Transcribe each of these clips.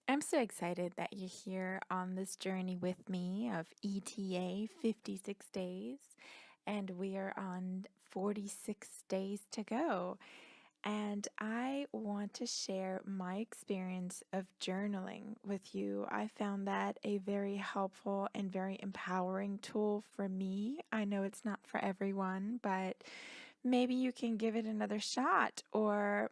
I'm so excited that you're here on this journey with me of ETA 56 days, and we are on 46 days to go. And I want to share my experience of journaling with you. I found that a very helpful and very empowering tool for me. I know it's not for everyone, but maybe you can give it another shot or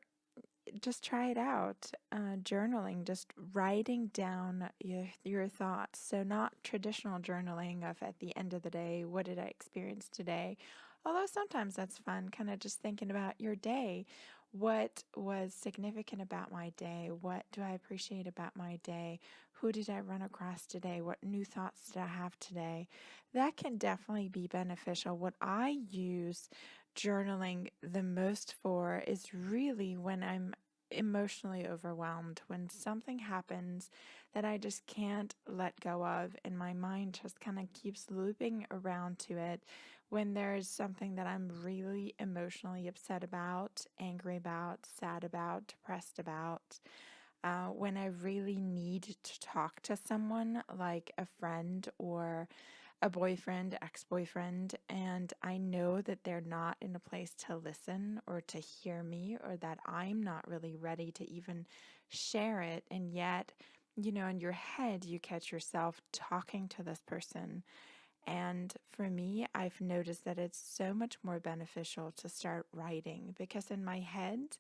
just try it out. Journaling, just writing down your thoughts. So, not traditional journaling of at the end of the day, what did I experience today? Although sometimes that's fun, kind of just thinking about your day. What was significant about my day? What do I appreciate about my day? Who did I run across today? What new thoughts did I have today? That can definitely be beneficial. What I use journaling the most for is really when I'm emotionally overwhelmed, when something happens that I just can't let go of, and my mind just kind of keeps looping around to it. When there's something that I'm really emotionally upset about, angry about, sad about, depressed about, when I really need to talk to someone like a friend or a boyfriend, ex-boyfriend, and I know that they're not in a place to listen or to hear me, or that I'm not really ready to even share it. And yet, in your head, you catch yourself talking to this person. And for me, I've noticed that it's so much more beneficial to start writing because in my head,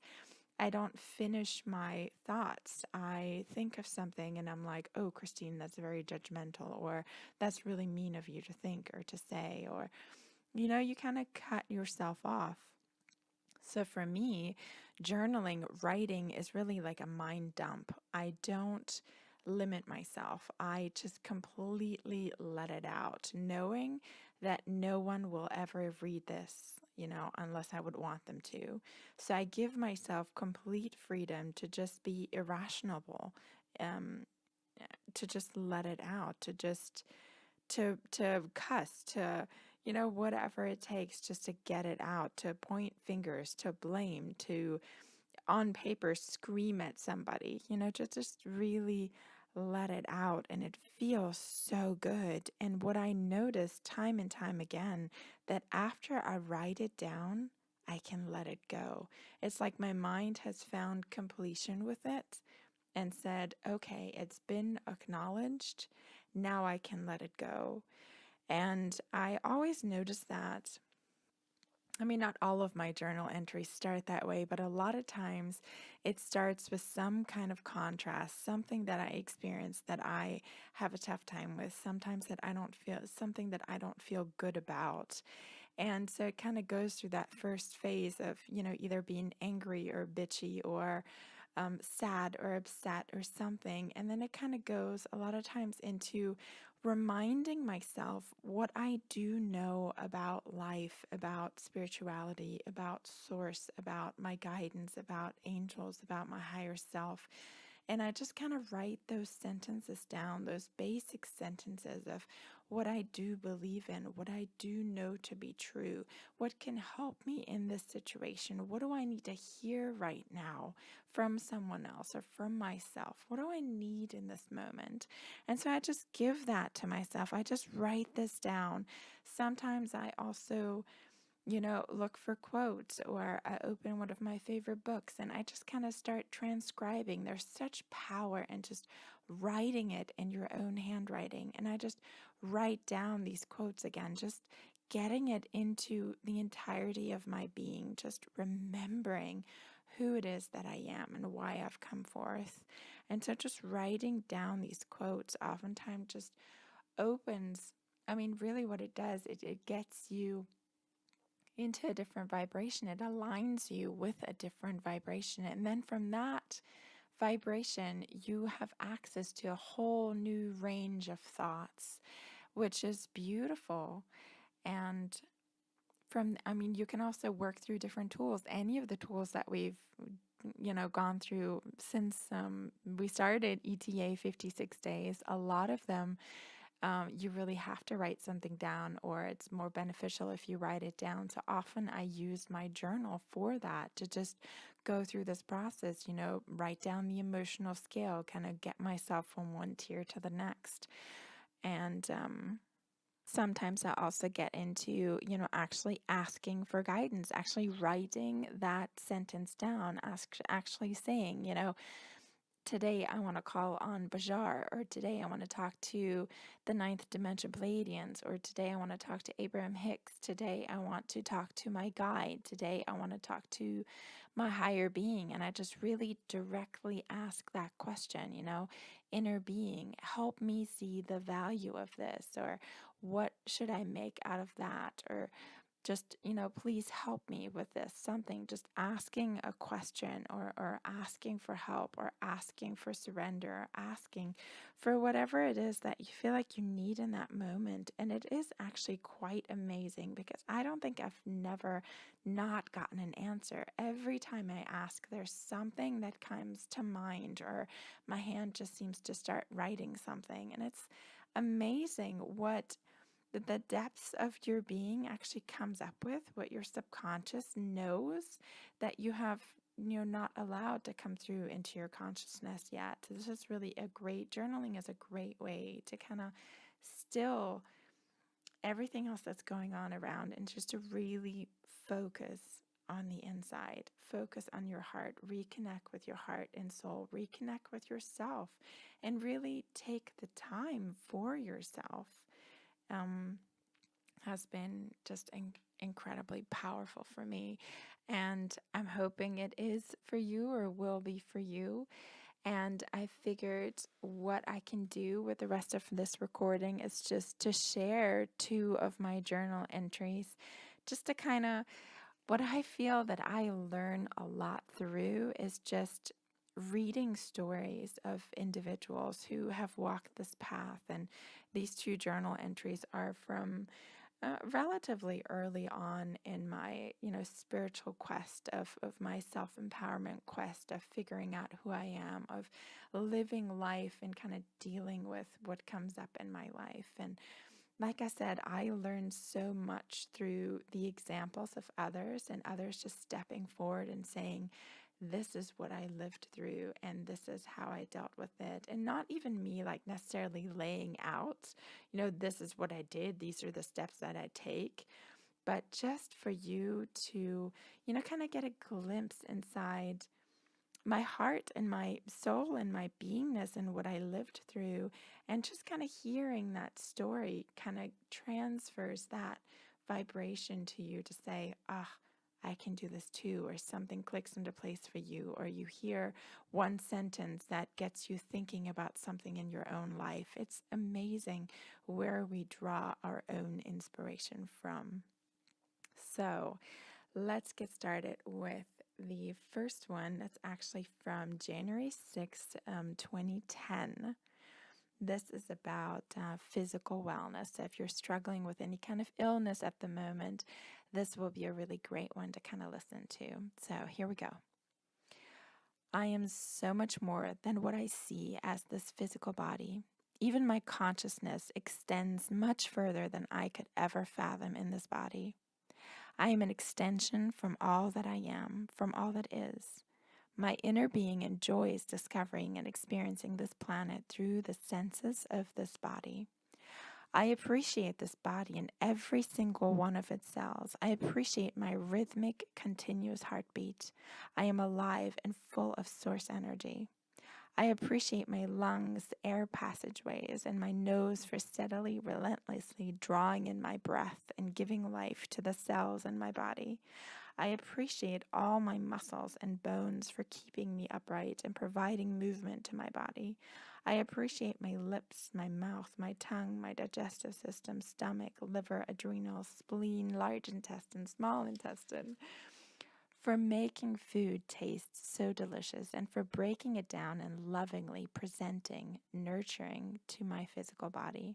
I don't finish my thoughts. I think of something and I'm like, oh, Christine, that's very judgmental, or that's really mean of you to think or to say, or, you kind of cut yourself off. So for me, journaling, writing is really like a mind dump. I don't limit myself. I just completely let it out, knowing that no one will ever read this, unless I would want them to. So I give myself complete freedom to just be irrational, um, to just let it out, to cuss, to whatever it takes just to get it out, to point fingers, to blame, to on paper scream at somebody, to just really let it out, and it feels so good. And what I notice time and time again, that after I write it down, I can let it go. It's like my mind has found completion with it and said, okay, it's been acknowledged. Now I can let it go. And I always notice that. I mean, not all of my journal entries start that way, but a lot of times it starts with some kind of contrast, something that I experience that I have a tough time with, sometimes that I don't feel, something that I don't feel good about. And so it kind of goes through that first phase of, either being angry or bitchy or sad or upset or something. And then it kind of goes a lot of times into reminding myself what I do know about life, about spirituality, about source, about my guidance, about angels, about my higher self. And I just kind of write those sentences down, those basic sentences of what I do believe in, what I do know to be true, what can help me in this situation, what do I need to hear right now from someone else or from myself, what do I need in this moment? And so I just give that to myself. I just write this down. Sometimes I also look for quotes, or I open one of my favorite books and I just kind of start transcribing. There's such power in just writing it in your own handwriting. And I just write down these quotes again, just getting it into the entirety of my being, just remembering who it is that I am and why I've come forth. And so just writing down these quotes oftentimes just opens, I mean, really what it does, it gets you into a different vibration. It aligns you with a different vibration. And then from that vibration, you have access to a whole new range of thoughts, which is beautiful. And I mean, you can also work through different tools. Any of the tools that we've gone through since we started ETA 56 days, a lot of them you really have to write something down, or it's more beneficial if you write it down. So often I use my journal for that, to just go through this process, write down the emotional scale, kind of get myself from one tier to the next. And sometimes I also get into, actually asking for guidance, actually writing that sentence down, actually saying, today I want to call on Bajar, or today I want to talk to the ninth dimension Palladians, or today I want to talk to Abraham Hicks, today I want to talk to my guide, today I want to talk to my higher being. And I just really directly ask that question, inner being, help me see the value of this, or what should I make out of that, or just, please help me with this, something, just asking a question, or asking for help, or asking for surrender, or asking for whatever it is that you feel like you need in that moment. And it is actually quite amazing, because I don't think I've never not gotten an answer. Every time I ask, there's something that comes to mind, or my hand just seems to start writing something. And it's amazing what the depths of your being actually comes up with, what your subconscious knows that you have, not allowed to come through into your consciousness yet. So this is really journaling is a great way to kind of still everything else that's going on around, and just to really focus on the inside, focus on your heart, reconnect with your heart and soul, reconnect with yourself, and really take the time for yourself. Has been just incredibly powerful for me. And I'm hoping it is for you, or will be for you. And I figured what I can do with the rest of this recording is just to share 2 of my journal entries, just to kind of, what I feel that I learn a lot through is just reading stories of individuals who have walked this path. And these 2 journal entries are from relatively early on in my, spiritual quest of my self-empowerment quest of figuring out who I am, of living life and kind of dealing with what comes up in my life. And like I said, I learned so much through the examples of others, and others just stepping forward and saying, this is what I lived through, and this is how I dealt with it. And not even me like necessarily laying out, this is what I did, these are the steps that I take, but just for you to, kind of get a glimpse inside my heart and my soul and my beingness and what I lived through. And just kind of hearing that story kind of transfers that vibration to you to say, I can do this too, or something clicks into place for you, or you hear one sentence that gets you thinking about something in your own life. It's amazing where we draw our own inspiration from. So let's get started with the first one. That's actually from January 6th, 2010. This is about physical wellness. So if you're struggling with any kind of illness at the moment, this will be a really great one to kind of listen to. So here we go. I am so much more than what I see as this physical body. Even my consciousness extends much further than I could ever fathom in this body. I am an extension from all that I am, from all that is. My inner being enjoys discovering and experiencing this planet through the senses of this body. I appreciate this body in every single one of its cells. I appreciate my rhythmic, continuous heartbeat. I am alive and full of source energy. I appreciate my lungs, air passageways, and my nose for steadily, relentlessly drawing in my breath and giving life to the cells in my body. I appreciate all my muscles and bones for keeping me upright and providing movement to my body. I appreciate my lips, my mouth, my tongue, my digestive system, stomach, liver, adrenals, spleen, large intestine, small intestine, for making food taste so delicious, and for breaking it down and lovingly presenting, nurturing to my physical body.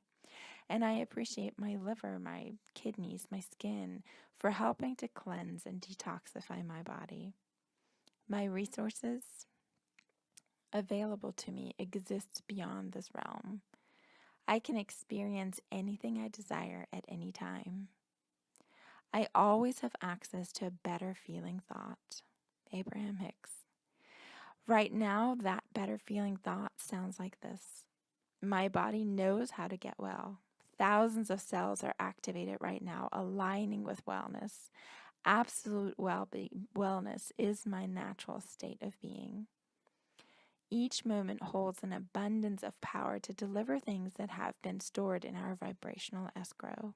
And I appreciate my liver, my kidneys, my skin, for helping to cleanse and detoxify my body. My resources available to me exist beyond this realm. I can experience anything I desire at any time. I always have access to a better feeling thought. Abraham Hicks. Right now, that better feeling thought sounds like this. My body knows how to get well. Thousands of cells are activated right now, aligning with wellness. Absolute wellness is my natural state of being. Each moment holds an abundance of power to deliver things that have been stored in our vibrational escrow.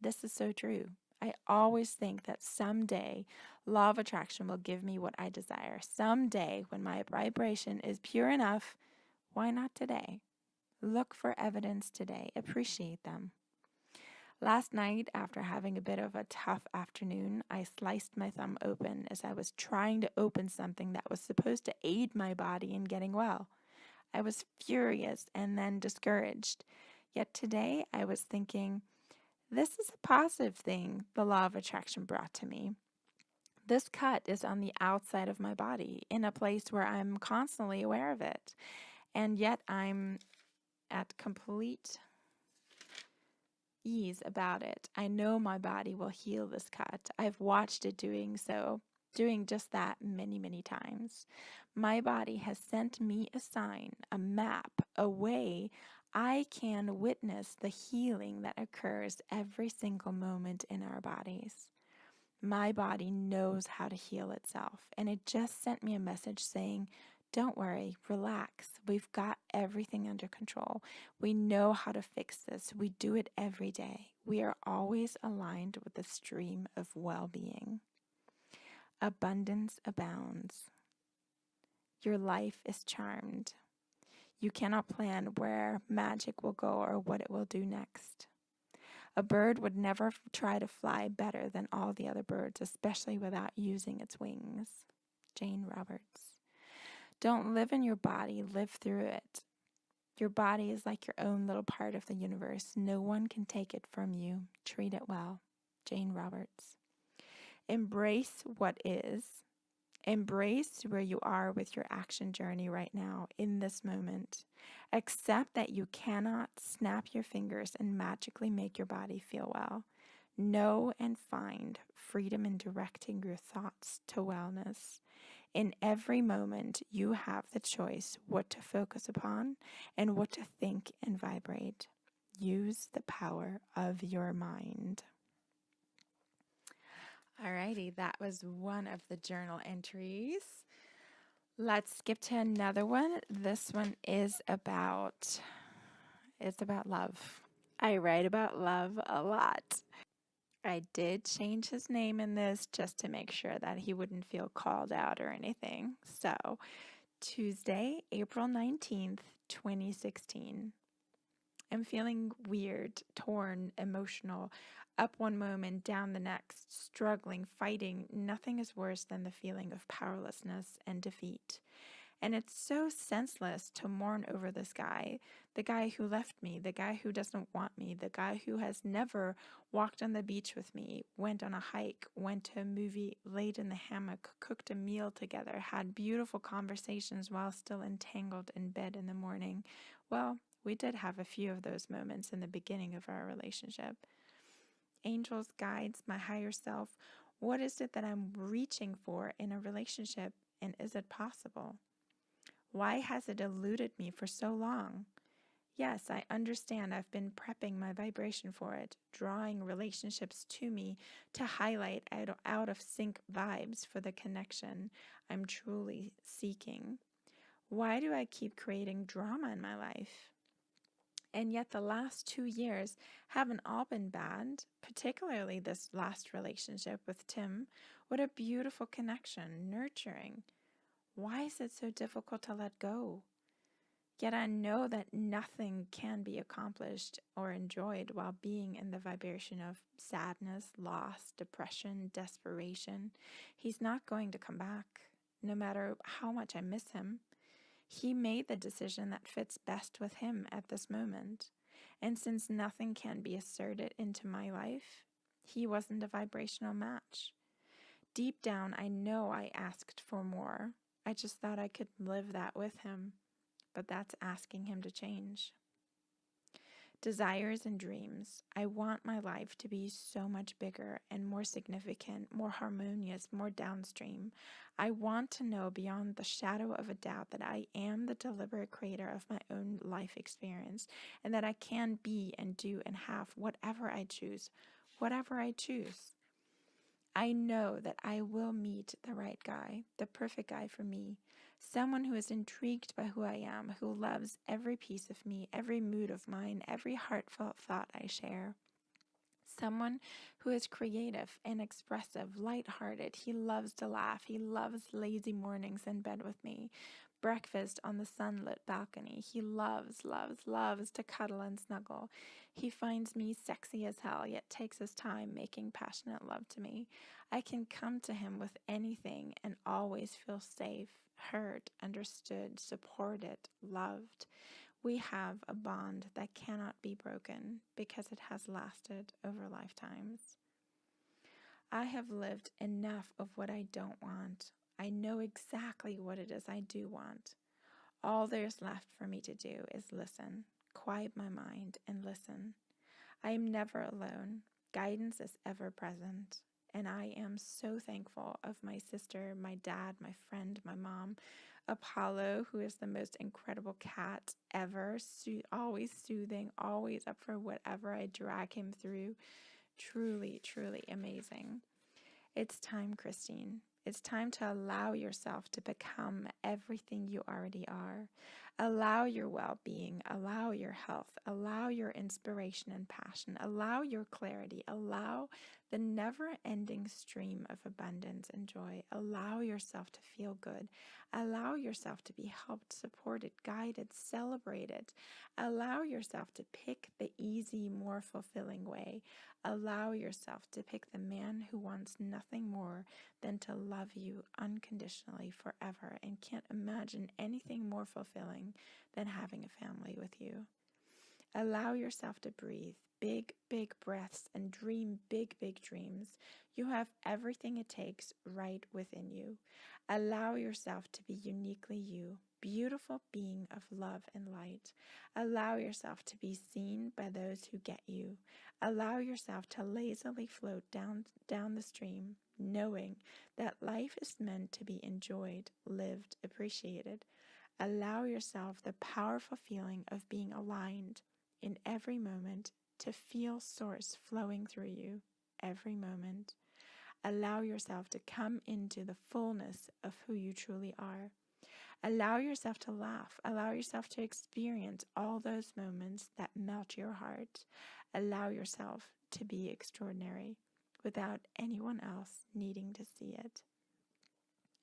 This is so true. I always think that someday law of attraction will give me what I desire. Someday, when my vibration is pure enough, why not today? Look for evidence today. Appreciate them. Last night, after having a bit of a tough afternoon, I sliced my thumb open as I was trying to open something that was supposed to aid my body in getting well. I was furious and then discouraged. Yet today, I was thinking, this is a positive thing the law of attraction brought to me. This cut is on the outside of my body, in a place where I'm constantly aware of it. And yet I'm at complete ease about it. I know my body will heal this cut. I've watched it doing just that many, many times. My body has sent me a sign, a map, a way I can witness the healing that occurs every single moment in our bodies. My body knows how to heal itself, and it just sent me a message saying, don't worry, relax. We've got everything under control. We know how to fix this. We do it every day. We are always aligned with the stream of well-being. Abundance abounds. Your life is charmed. You cannot plan where magic will go or what it will do next. A bird would never try to fly better than all the other birds, especially without using its wings. Jane Roberts. Don't live in your body, live through it. Your body is like your own little part of the universe. No one can take it from you. Treat it well. Jane Roberts. Embrace what is. Embrace where you are with your action journey right now, in this moment. Accept that you cannot snap your fingers and magically make your body feel well. Know and find freedom in directing your thoughts to wellness. In every moment, you have the choice what to focus upon and what to think and vibrate. Use the power of your mind. Alrighty, that was one of the journal entries. Let's skip to another one. This one is about love. I write about love a lot. I did change his name in this just to make sure that he wouldn't feel called out or anything. So, Tuesday, April 19th, 2016. I'm feeling weird, torn, emotional, up one moment, down the next, struggling, fighting. Nothing is worse than the feeling of powerlessness and defeat. And it's so senseless to mourn over this guy, the guy who left me, the guy who doesn't want me, the guy who has never walked on the beach with me, went on a hike, went to a movie, laid in the hammock, cooked a meal together, had beautiful conversations while still entangled in bed in the morning. Well, we did have a few of those moments in the beginning of our relationship. Angels, guides, my higher self, what is it that I'm reaching for in a relationship, and is it possible? Why has it eluded me for so long? Yes, I understand I've been prepping my vibration for it, drawing relationships to me to highlight out of sync vibes for the connection I'm truly seeking. Why do I keep creating drama in my life? And yet the last 2 years haven't all been bad, particularly this last relationship with Tim. What a beautiful connection, nurturing. Why is it so difficult to let go? Yet I know that nothing can be accomplished or enjoyed while being in the vibration of sadness, loss, depression, desperation. He's not going to come back, no matter how much I miss him. He made the decision that fits best with him at this moment. And since nothing can be asserted into my life, he wasn't a vibrational match. Deep down, I know I asked for more. I just thought I could live that with him. But that's asking him to change. Desires and dreams. I want my life to be so much bigger and more significant, more harmonious, more downstream. I want to know beyond the shadow of a doubt that I am the deliberate creator of my own life experience, and that I can be and do and have whatever I choose, whatever I choose. I know that I will meet the right guy, the perfect guy for me, someone who is intrigued by who I am, who loves every piece of me, every mood of mine, every heartfelt thought I share. Someone who is creative and expressive, lighthearted. He loves to laugh. He loves lazy mornings in bed with me. Breakfast on the sunlit balcony. He loves, loves, loves to cuddle and snuggle. He finds me sexy as hell, yet takes his time making passionate love to me. I can come to him with anything and always feel safe, heard, understood, supported, loved. We have a bond that cannot be broken because it has lasted over lifetimes. I have lived enough of what I don't want. I know exactly what it is I do want. All there's left for me to do is listen, quiet my mind, and listen. I am never alone. Guidance is ever present. And I am so thankful of my sister, my dad, my friend, my mom, Apollo, who is the most incredible cat ever, always soothing, always up for whatever I drag him through. Truly, truly amazing. It's time, Christine. It's time to allow yourself to become everything you already are. Allow your well-being, allow your health, allow your inspiration and passion, allow your clarity, allow the never-ending stream of abundance and joy. Allow yourself to feel good. Allow yourself to be helped, supported, guided, celebrated. Allow yourself to pick the easy, more fulfilling way. Allow yourself to pick the man who wants nothing more than to love you unconditionally forever and can't imagine anything more fulfilling than having a family with you. Allow yourself to breathe big, big breaths and dream big, big dreams. You have everything it takes right within you. Allow yourself to be uniquely you, beautiful being of love and light. Allow yourself to be seen by those who get you. Allow yourself to lazily float down the stream, knowing that life is meant to be enjoyed, lived, appreciated. Allow yourself the powerful feeling of being aligned in every moment, to feel source flowing through you every moment. Allow yourself to come into the fullness of who you truly are. Allow yourself to laugh. Allow yourself to experience all those moments that melt your heart. Allow yourself to be extraordinary without anyone else needing to see it.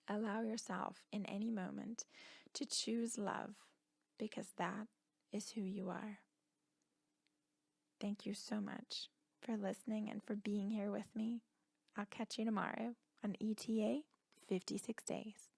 Allow yourself in any moment to choose love, because that is who you are. Thank you so much for listening and for being here with me. I'll catch you tomorrow on ETA 56 Days.